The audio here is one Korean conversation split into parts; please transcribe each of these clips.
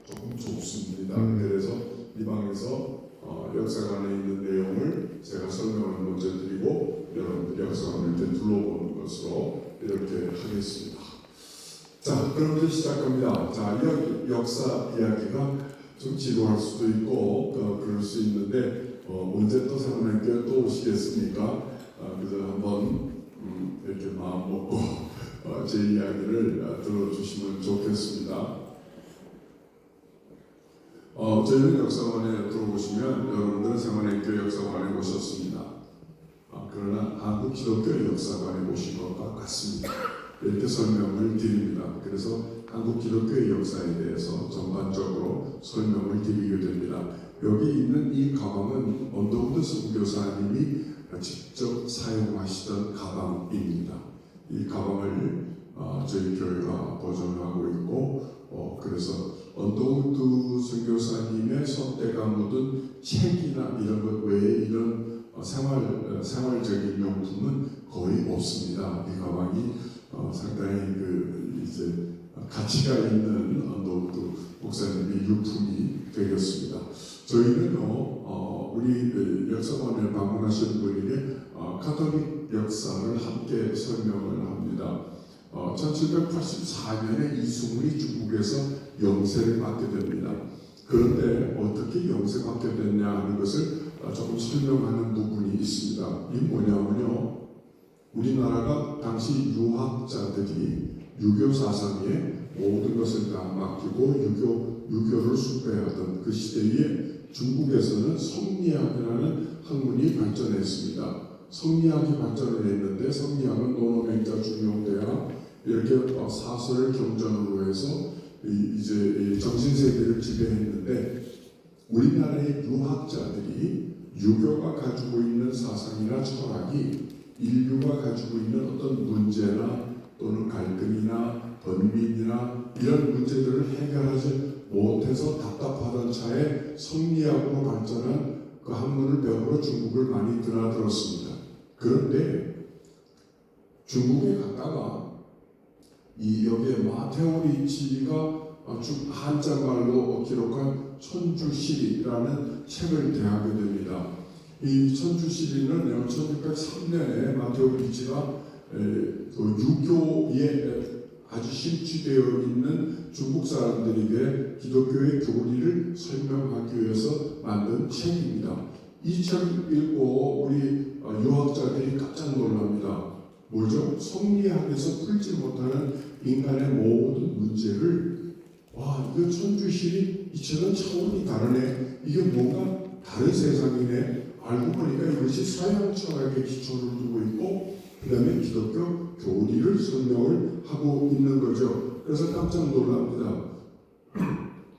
조금 좁습니다. 그래서 이 방에서 역사관에 있는 내용을 제가 설명을 먼저 드리고 여러분들이 역사관을 둘러보는 것으로 이렇게 하겠습니다. 자, 그럼 이제 시작합니다. 자, 역사 이야기가 좀 지루할 수도 있고 그럴 수 있는데 언제 또 사모님께 또 오시겠습니까? 그래서 한번 이렇게 마음 먹고 제 이야기를 들어주시면 좋겠습니다. 저희는 역사관에 들어보시면 여러분들은 세만행교 역사관에 오셨습니다. 그러나 한국 기독교 역사관에 오신 것과 같습니다. 이렇게 설명을 드립니다. 그래서 한국 기독교의 역사에 대해서 전반적으로 설명을 드리게 됩니다. 여기 있는 이 가방은 언더우드 선교사님이 직접 사용하시던 가방입니다. 이 가방을 저희 교회가 보존하고 있고 그래서 언더우드 선교사님의 손때가 묻은 책이나 이런 것 외에 이런 생활적인 용품은 거의 없습니다. 이 가방이 상당히 이제 가치가 있는 언더우드 목사님의 유품이 되겠습니다. 저희는요 우리 역사관을 방문하시는 분에게 가톨릭 역사를 함께 설명을 합니다. 1784년에 이승훈이 중국에서 영세를 받게 됩니다. 그런데 어떻게 영세받게 됐냐 하는 것을 조금 설명하는 부분이 있습니다. 이 뭐냐면요, 우리나라가 당시 유학자들이 유교 사상에 모든 것을 다 맡기고 유교를 숭배하던 그 시대에 중국에서는 성리학이라는 학문이 발전했습니다. 성리학이 발전을 했는데 성리학은 논어맹자 중용대학 이렇게 사설 경전으로 해서 이제 정신세계를 지배했는데 우리나라의 유학자들이 유교가 가지고 있는 사상이나 철학이 인류가 가지고 있는 어떤 문제나 또는 갈등이나 번민이나 이런 문제들을 해결하지 못해서 답답하던 차에 성리학으로 발전한 그 학문을 배우러 중국을 많이 드나들었습니다. 그런데 중국에 갔다가 여기에 마테오 리치가 한자말로 기록한 천주시리라는 책을 대하게 됩니다. 이 천주시리는 1603년에 마테오 리치가 유교에 아주 심취되어 있는 중국 사람들에게 기독교의 교리를 설명하기 위해서 만든 책입니다. 이 책을 읽고 우리 유학자들이 깜짝 놀랍니다. 뭐죠? 성리학에서 풀지 못하는 인간의 모든 문제를 이거 천주시리 이 책은 차원이 다르네. 이게 뭔가 다른 세상이네. 알고 보니까 이것이 서양 철학의 기초를 두고 있고 그 다음에 기독교 교리를 설명을 하고 있는 거죠. 그래서 깜짝 놀랍니다.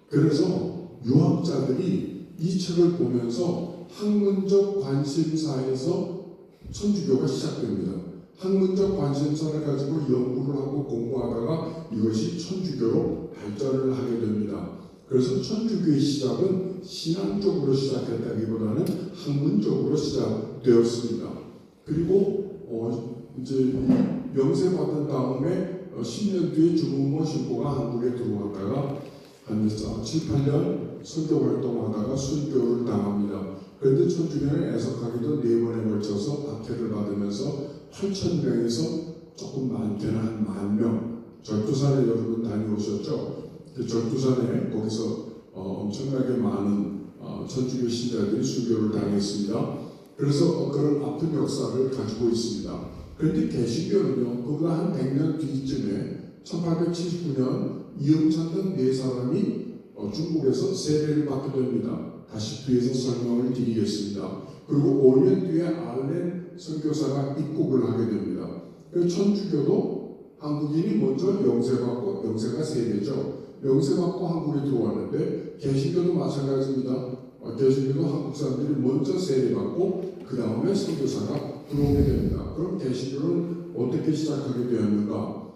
그래서 유학자들이 이 책을 보면서 학문적 관심사에서 천주교가 시작됩니다. 학문적 관심사를 가지고 연구를 하고 공부하다가 이것이 천주교로 발전을 하게 됩니다. 그래서 천주교의 시작은 신앙적으로 시작했다기보다는 학문적으로 시작되었습니다. 그리고 이제 영세받은 다음에 10년 뒤에 주무모 신부가 한국에 들어왔다가 한 7, 8년 선교 활동하다가 순교를 당합니다. 그런데 천주교는 애석하게도 4번에 걸쳐서 박해를 받으면서 8,000명에서 조금 많게는 한 10,000명 절두산에 여러분 다녀오셨죠? 그 절두산에 거기서 엄청나게 많은 천주교 신자들이 순교를 당했습니다. 그래서 그런 아픈 역사를 가지고 있습니다. 그런데 개신교는요, 그보다 한 100년 뒤쯤에 1879년 이영찬 등 4사람이 중국에서 세례를 받게 됩니다. 다시 뒤에서 설명을 드리겠습니다. 그리고 5년 뒤에 알렌 선교사가 입국을 하게 됩니다. 천주교도 한국인이 먼저 영세받고 영세가 세례죠. 영세받고 한국에 들어왔는데 개신교도 마찬가지입니다. 개신교도 한국 사람들이 먼저 세례받고 그 다음에 선교사가 들어오게 됩니다. 그럼 개신교는 어떻게 시작하게 되었는가?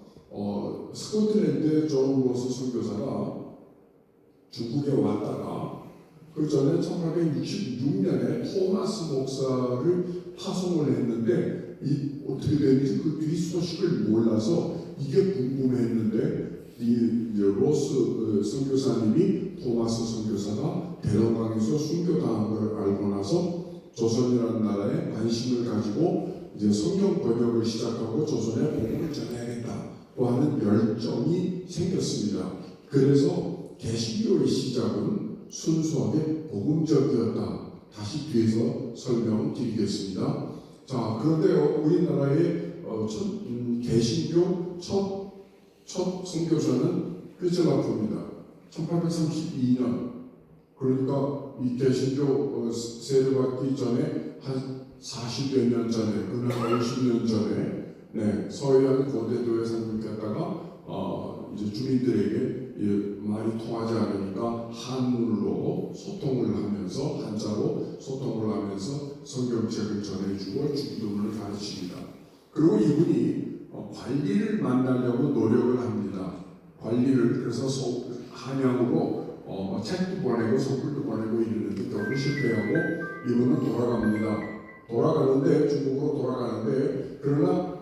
스코틀랜드의 존 로스 선교사가 중국에 왔다가 그 전에 1866년에 토마스 목사를 파송을 했는데 어떻게 됐는지 그 뒤 소식을 몰라서 이게 궁금했는데 이제 로스 선교사님이 토마스 선교사가 대동강에서 순교당한 걸 알고 나서 조선이라는 나라에 관심을 가지고 이제 성경 번역을 시작하고 조선에 복음을 전해야겠다고 하는 열정이 생겼습니다. 그래서 개신교의 시작은 순수하게 복음적이었다. 다시 뒤에서 설명드리겠습니다. 자, 그런데요, 우리나라의 개신교 첫 선교사는 휘슬라프입니다. 1832년. 그러니까 이 개신교 세례받기 전에 한 40여 년 전에, 그날 50년 전에, 네, 서해안 고대도에 상륙했다가 이제 주민들에게 말이 통하지 않으니까 한문으로 소통을 하면서, 한자로 소통을 하면서 성경책을 전해주고 주기도문을 가르칩니다. 그리고 이분이 관리를 만나려고 노력을 합니다. 관리를, 그래서 한양으로 책도 보내고 소불도 보내고 이러는데 결국 실패하고 이분은 돌아갑니다. 돌아가는데, 중국으로 돌아가는데, 그러나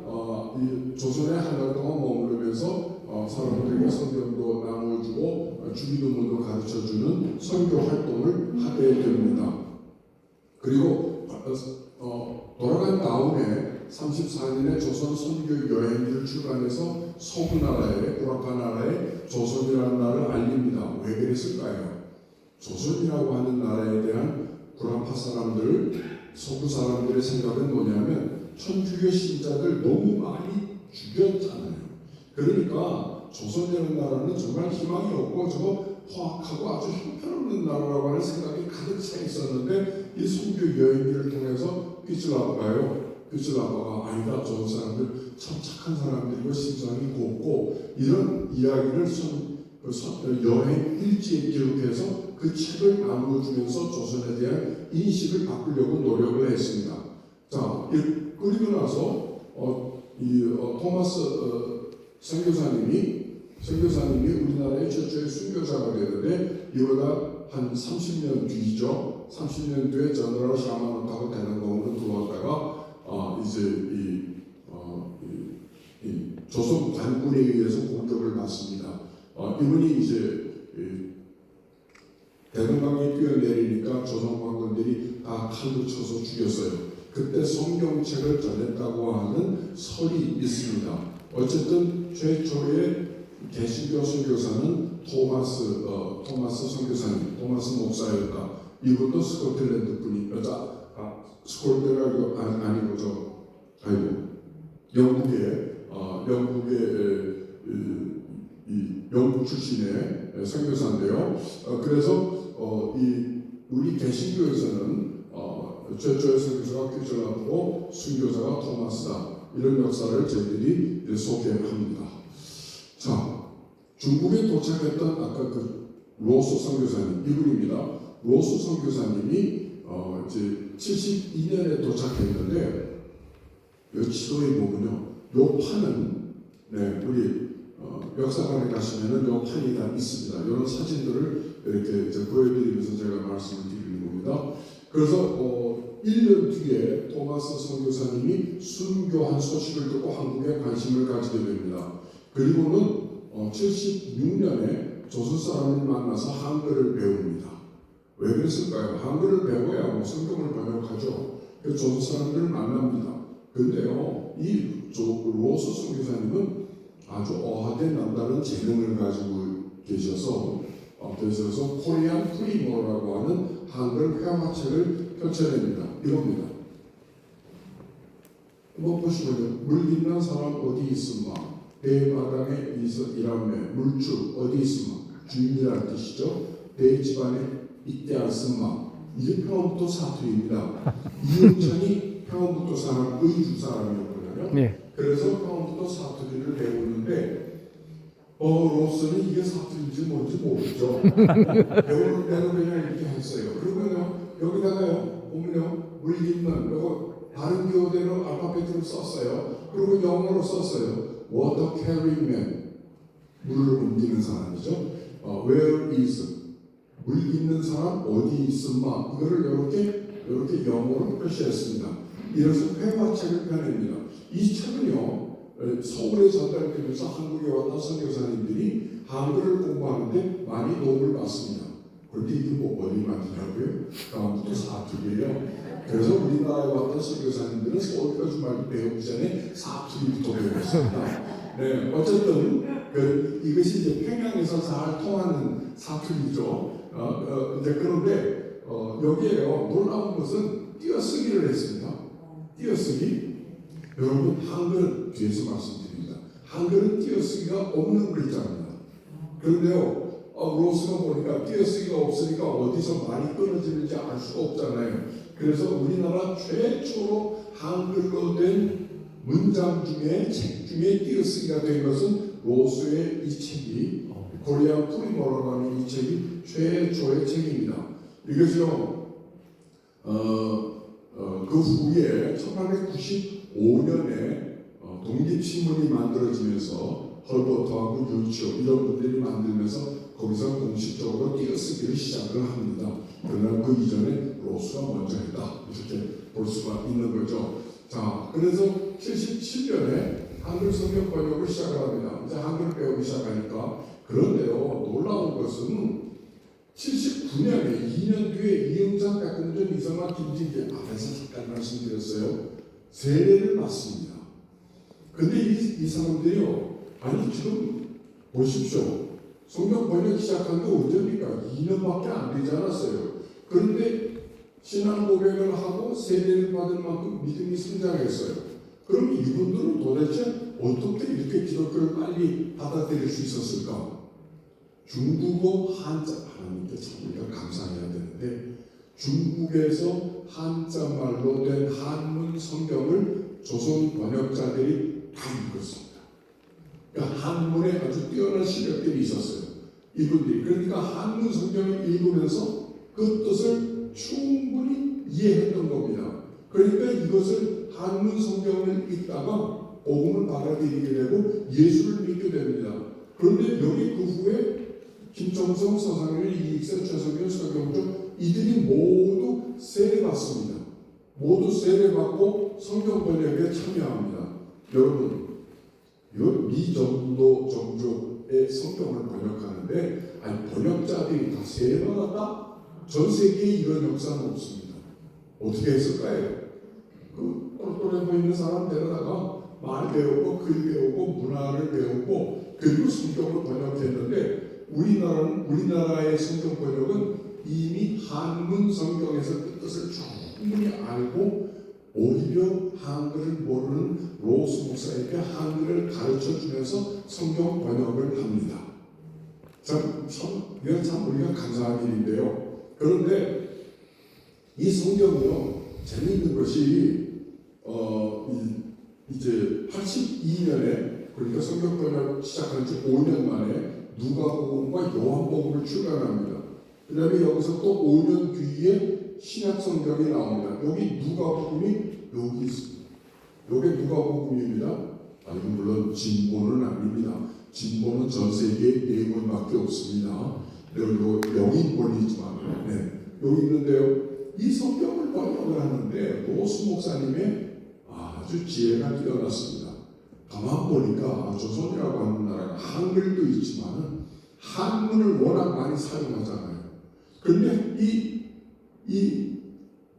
이 조선에 한 달 동안 머무르면서 사람들에게 성경도 나누어주고 주기도문도 가르쳐주는 선교 활동을 하게 됩니다. 그리고 돌아간 다음에 34년에 조선 선교 여행지를 출간해서 서구나라에, 구라파 나라에 조선이라는 나라를 알립니다. 왜 그랬을까요? 조선이라고 하는 나라에 대한 구라파 사람들, 서구 사람들의 생각은 뭐냐면 천주교 신자들 너무 많이 죽였잖아요. 그러니까 조선이라는 나라는 정말 희망이 없고 저거 포악하고 아주 형편없는 나라라고 하는 생각이 가득 차 있었는데, 이 선교 여행기를 통해서 휘슬라파가 아니다, 저 사람들 참 착한 사람들이고 심장이 곱고, 이런 이야기를 여행 일지에 기록해서 그 책을 나누어주면서 조선에 대한 인식을 바꾸려고 노력을 했습니다. 자, 그리고 나서 토마스 선교사님이 우리나라의 최초의 순교자가 되는데, 이보다 한 30년 뒤죠. 30년 뒤에 저너럴 샤마노타고 대능공으로 들어왔다가 이제 이 조선 관군에 의해서 공격을 받습니다. 이분이 이제 대동강에 뛰어내리니까 조선 관군들이 다 칼로 쳐서 죽였어요. 그때 성경책을 전했다고 하는 설이 있습니다. 어쨌든 최초의 개신교 선교사는 토마스 선교사님, 토마스 목사였다. 이분도 스코틀랜드 분이었다. 스코틀랜드가 아니고 영국 출신의 선교사인데요. 그래서 우리 개신교에서는 최초의 선교사가 휘슬라프고 순교자가 토마스다. 이런 역사를 저희들이 소개합니다. 자, 중국에 도착했던 아까 그 로스 선교사님, 이분입니다. 로스 선교사님이 이제 72년에 도착했는데, 이 지도에 보면요, 요 판은, 네, 우리 역사관에 가시면은 요 판이 다 있습니다. 이런 사진들을 이렇게 이제 보여드리면서 제가 말씀을 드리는 겁니다. 그래서 1년 뒤에 토마스 선교사님이 순교한 소식을 듣고 한국에 관심을 가지게 됩니다. 그리고는 76년에 조선 사람을 만나서 한글을 배웁니다. 왜 그랬을까요? 한글을 배워야 성경을 번역하죠. 그래서 조선 사람들을 만납니다. 그런데요, 이 로스 선교사님은 아주 어하된 남다른 재능을 가지고 계셔서 그래서 코리안 프리머라고 하는 한글 회화책을 펼쳐냅니다. 이겁니다. 한번 보시면요. 물 있는 사람 어디 있음마? 대마당에 일하매 물주 어디 있음마? 주인이라는 뜻이죠. 대 집안에 있지 않습마? 이게 평안북도 사투리입니다. 이영천이 평안북도 사람, 의주 사람이었거든요. 네. 그래서 평안북도 사투리를 배우는데 로스는 이게 사투리인지 뭔지 모르죠. 배우는 대로 그냥 이렇게 했어요. 그러면요, 여기다가요, 보면요, 물 있는, 요거 다른 교대로 알파벳으로 썼어요. 그리고 영어로 썼어요. Water carrying man, 물을 옮기는 사람이죠. Where is, 물 있는 사람 어디 있음마? 이거를 이렇게 영어로 표시했습니다. 이래서 회화책을 펴냅니다. 이 책은요, 서울에 전달되면서 한국에 왔던 선교사님들이 한글을 공부하는데 많이 도움을 받습니다. 그런데 이게 뭐 어디 만드냐고요? 다음부터 사투리예요. 그래서 우리나라에 왔던 선교사님들은 서울까지 말고 배우기 전에 사투리부터 배웠습니다. 네, 어쨌든 이것이 이제 평양에서 잘 통하는 사투리죠. 이제 그런데 여기에요. 놀라운 것은 띄어쓰기를 했습니다. 띄어쓰기. 여러분 한글은 뒤에서 말씀드립니다. 한글은 띄어쓰기가 없는 글자입니다. 그런데요. 로스가 보니까 띄어쓰기가 없으니까 어디서 말이 끊어지는지 알 수가 없잖아요. 그래서 우리나라 최초로 한글로 된 문장 중에 책 중에 띄어쓰기가 된 것은 로스의 이 책이 코리안 프리머라고 하는 이 책이 최초의 책입니다. 이것이요 그 후에 1895년에 독립신문이 만들어지면서 헐버트하고 유치오 이런 분들이 만들면서 거기서 공식적으로 띄어쓰기를 시작을 합니다. 그러나 그 이전에 로스가 먼저 했다. 이렇게 볼 수가 있는 거죠. 자, 그래서 77년에 한글 성경 번역을 시작을 합니다. 이제 한글을 배우기 시작하니까. 그런데요, 놀라운 것은 79년에 2년 뒤에 이영찬, 백금준, 이성만, 김진기 앞에서 잠깐 말씀드렸어요. 세례를 받습니다. 근데 이 사람들이요, 아니 지금 보십시오. 성경 번역 시작한 게 언제입니까? 2년밖에 안 되지 않았어요. 그런데 신앙 고백을 하고 세례를 받을 만큼 믿음이 성장했어요. 그럼 이분들은 도대체 어떻게 이렇게 기독교를 빨리 받아들일 수 있었을까? 중국어 한자, 하나님께 참 우리가 감사해야 되는데 중국에서 한자말로 된 한문 성경을 조선 번역자들이 다 읽었습니다. 그러니까 한문에 아주 뛰어난 실력들이 있었어요. 이분들이. 그러니까 한문 성경을 읽으면서 그 뜻을 충분히 이해했던 겁니다. 그러니까 이것을 한문 성경을 읽다가 복음을 받아들이게 되고 예수를 믿게 됩니다. 그런데 여기 그 후에 김종성, 서상일, 이익세, 최성균, 서경주 이들이 모두 세례받습니다. 모두 세례받고 성경 번역에 참여합니다. 여러분, 이 미전도 종족의 성경을 번역하는데 번역자들이 다 세례받았다? 전 세계에 이런 역사는 없습니다. 어떻게 했을까요? 그 똘똘해 보이는 사람 데려다가 말 배우고 글 배우고 문화를 배우고 그리고 성경을 번역했는데 우리나라의 성경 번역은 이미 한문 성경에서 그 뜻을 충분히 알고 오히려 한글을 모르는 로스 목사에게 한글을 가르쳐주면서 성경 번역을 합니다. 이건 참 우리가 감사한 일인데요. 그런데 이 성경이요 재미있는 것이 이제 82년에 그러니까 성경 번역 시작한 지 5년 만에 누가복음과 요한복음을 출간합니다. 그 다음에 여기서 또 5년 뒤에 신약 성경이 나옵니다. 여기 누가복음이 여기 있습니다. 여기 누가복음입니다. 이건 물론 진보는 아닙니다. 진보는 전 세계에 4권밖에 없습니다. 그리고 영인권이지만 여기 있는데요. 이 성경을 번역을 하는데 로스 목사님의 아주 지혜가 뛰어났습니다. 가만 보니까 조선이라고 하는 나라가 한글도 있지만 한문을 워낙 많이 사용하잖아요. 그런데 이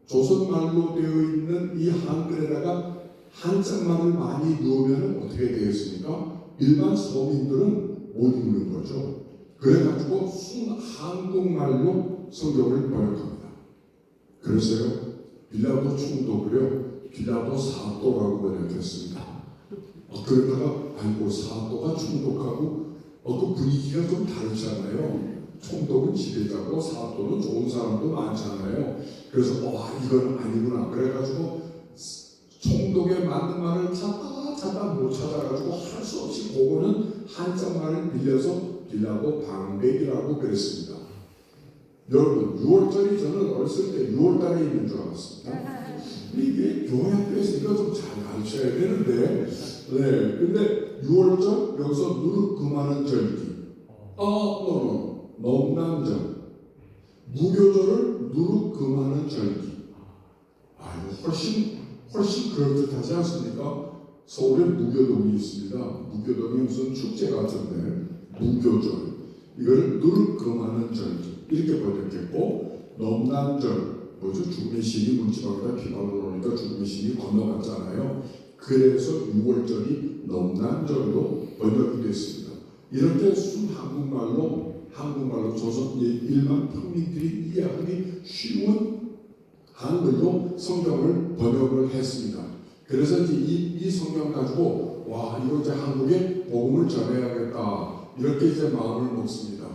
조선말로 되어 있는 이 한글에다가 한자말을 많이 넣으면 어떻게 되겠습니까? 일반 서민들은 못 읽는 거죠. 그래가지고 한국말로 성경을 번역합니다. 그래서요 빌라도 총독을요 빌라도 사도라고 번역했습니다. 그러다가 사도가 총독하고 그 분위기가 좀 다르잖아요. 총독은 지배자고 사도는 좋은 사람도 많잖아요. 그래서 이건 아니구나. 그래가지고 총독에 맞는 말을 찾다 못 찾아가지고 할 수 없이 그거는 한자말을 빌려서 빌라도 방백이라고 그랬습니다. 여러분 6월절이 저는 어렸을 때 6월달에 있는 줄 알았습니다. 이게 교회 학교에서 이거 좀 잘 가르쳐야 되는데 근데 6월절 여기서 누룩 금하는 절기 넘남절 무교절을 누룩 금하는 절기 훨씬 그럴듯하지 않습니까? 서울에 무교동이 있습니다. 무교동이 무슨 축제 같은데 무교절 이걸 늘 금하는 절 이렇게 번역했고 넘난절 뭐죠? 죽음의 신이 문지방에다 비방을 오니까 죽음의 신이 건너갔잖아요. 그래서 6월절이 넘난절로 번역이 됐습니다. 이렇게 한국말로 조선 일반 평민들이 이해하기 쉬운 한글로 성경을 번역을 했습니다. 그래서 이제 이 성경 가지고 와 이거 이제 한국에 복음을 전해야겠다 이렇게 이제 마음을 먹습니다.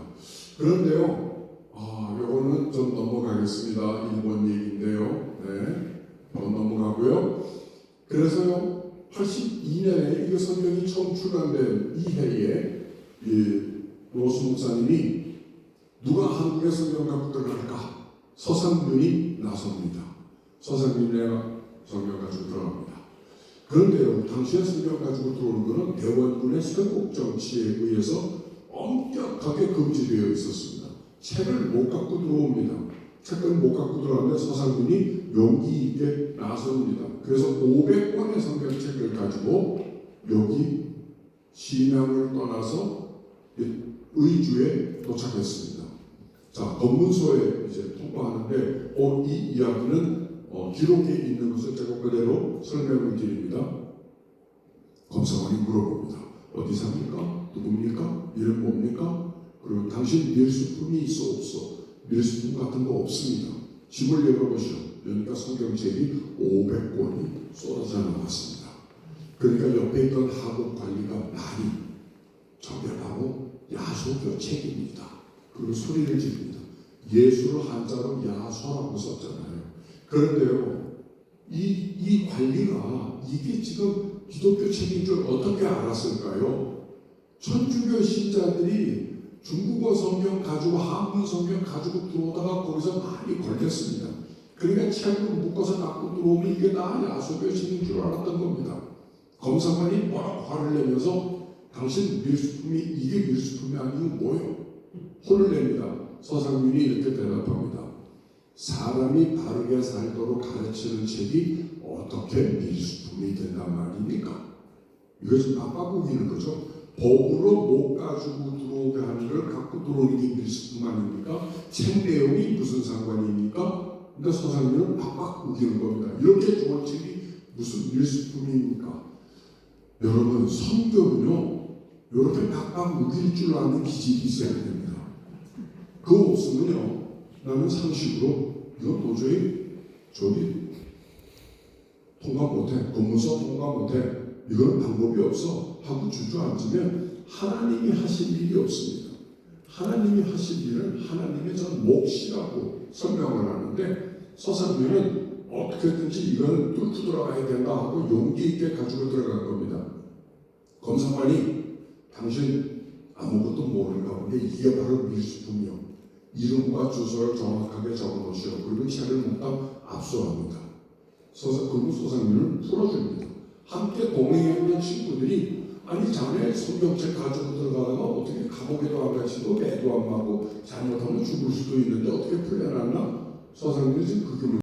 그런데요, 요거는 좀 넘어가겠습니다. 일본 얘기인데요. 네, 넘어가고요. 그래서요, 82년에 이 성경이 처음 출간된 이 해에 로스 목사님이 누가 한국의 성경 갖고 들어갈까? 서상균이 나섭니다. 서상균이 성경 가지고 들어갑니다. 그런데요, 당시에 성경 가지고 들어오는 것은 대원군의 세국 정치에 의해서 엄격하게 금지되어 있었습니다. 책을 못 갖고 들어옵니다. 책을 못 갖고 들어왔는데 서상균이 용기 있게 나섭니다. 그래서 500권의 성경책을 가지고 여기 심양을 떠나서 의주에 도착했습니다. 자, 검문소에 이제 통과하는데 이 이야기는 기록에 있는 것을 제가 그대로 설명을 드립니다. 검사관이 물어봅니다. 어디 삽니까? 누굽니까? 이름 뭡니까? 그리고 당신 밀수품이 있어 없어? 밀수품 같은 거 없습니다. 짐을 열어보시오. 그러니까 성경책이 500권이 쏟아져 나왔습니다. 그러니까 옆에 있던 학업 관리가 많이 저게 바로 야소교 책입니다. 그리고 소리를 지릅니다. 예수를 한자로 야소라고 썼잖아요. 그런데요, 이 관리가 이게 지금 기독교 책인 줄 어떻게 알았을까요? 천주교 신자들이 중국어 성경 가지고 한문 성경 가지고 들어오다가 거기서 많이 걸렸습니다. 그러니까 책으로 묶어서 갖고 들어오면 이게 다 야소교 책인 줄 알았던 겁니다. 검사관이 막 화를 내면서 당신 밀수품이 이게 밀수품이 아니고 뭐예요? 혼을 냅니다. 서상균이 이렇게 대답합니다. 사람이 바르게 살도록 가르치는 책이 어떻게 밀수품이 된단 말입니까? 이거 지금 빡빡우기는 거죠. 법으로 못 가지고 들어오게 하는 걸 갖고 들어오는 게 밀수품 아닙니까? 책 내용이 무슨 상관입니까? 근데 서상균은 팍팍 우기는 겁니다. 이렇게 좋은 책이 무슨 밀수품입니까? 여러분, 성경은요 이렇게 팍팍 우길 줄 아는 기질이 있어야 됩니다. 그거 없으면요 나는 상식으로 이거 도저히 통과 못해, 검문소 통과 못해, 이건 방법이 없어 하고 주저앉으면 하나님이 하실 일이 없습니다. 하나님이 하실 일은 하나님의 전 몫이라고 설명을 하는데 서상균은 어떻게든지 이건 뚫고 들어가야 된다 하고 용기 있게 가지고 들어간 겁니다. 검사관이 당신 아무것도 모르는가 본데 이게 바로 밀수품이요. 이름과 주소를 정확하게 적어놓으시오. 그리고 책을 몽땅 압수합니다. 그리고 서상균을 풀어줍니다. 함께 동행했던 친구들이 아니 자네 성경책 가지고 들어가다가 어떻게 감옥에도 안 가시고 매도 안 맞고 잘못하면 죽을 수도 있는데 어떻게 풀려났나? 서상균이 지금 그게